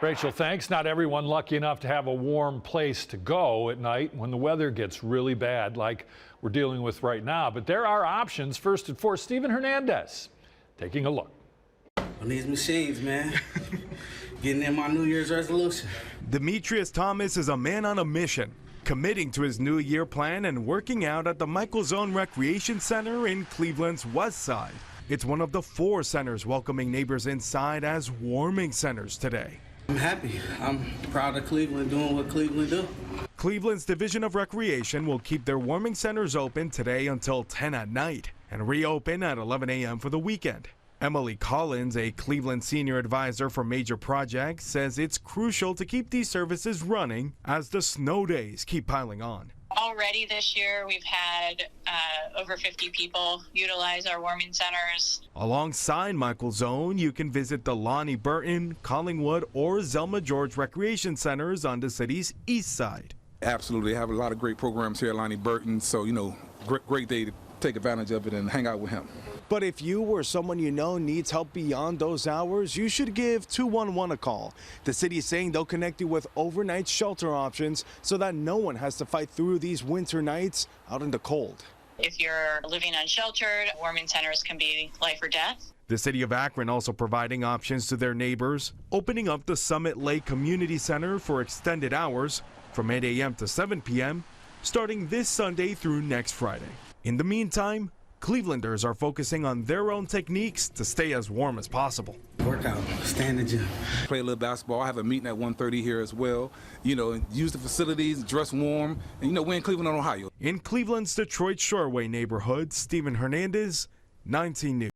Rachel, thanks. Not everyone lucky enough to have a warm place to go at night when the weather gets really bad like we're dealing with right now. But there are options. First and foremost, Stephen Hernandez taking a look. On these machines, man. Getting in my New Year's resolution. Demetrius Thomas is a man on a mission, committing to his New Year plan and working out at the Michael Zone Recreation Center in Cleveland's West Side. It's one of the 4 centers welcoming neighbors inside as warming centers today. I'm happy. I'm proud of Cleveland doing what Cleveland do. Cleveland's Division of Recreation will keep their warming centers open today until 10 at night and reopen at 11 a.m. for the weekend. Emily Collins, a Cleveland senior advisor for major projects, says it's crucial to keep these services running as the snow days keep piling on. Already this year, we've had over 50 people utilize our warming centers. Alongside Michael Zone, you can visit the Lonnie Burton, Collingwood, or Zelma George Recreation Centers on the city's east side. Absolutely. Have a lot of great programs here at Lonnie Burton, so, great day to take advantage of it and hang out with him. But if you or someone you know needs help beyond those hours, you should give 211 a call. The city is saying they'll connect you with overnight shelter options so that no one has to fight through these winter nights out in the cold. If you're living unsheltered, warming centers can be life or death. The city of Akron also providing options to their neighbors, opening up the Summit Lake Community Center for extended hours from 8 a.m. to 7 p.m. starting this Sunday through next Friday. In the meantime, Clevelanders are focusing on their own techniques to stay as warm as possible. Workout, stay in the gym. Play a little basketball. I have a meeting at 1:30 here as well. Use the facilities, dress warm. And, we're in Cleveland, Ohio. In Cleveland's Detroit Shoreway neighborhood, Stephen Hernandez, 19 News.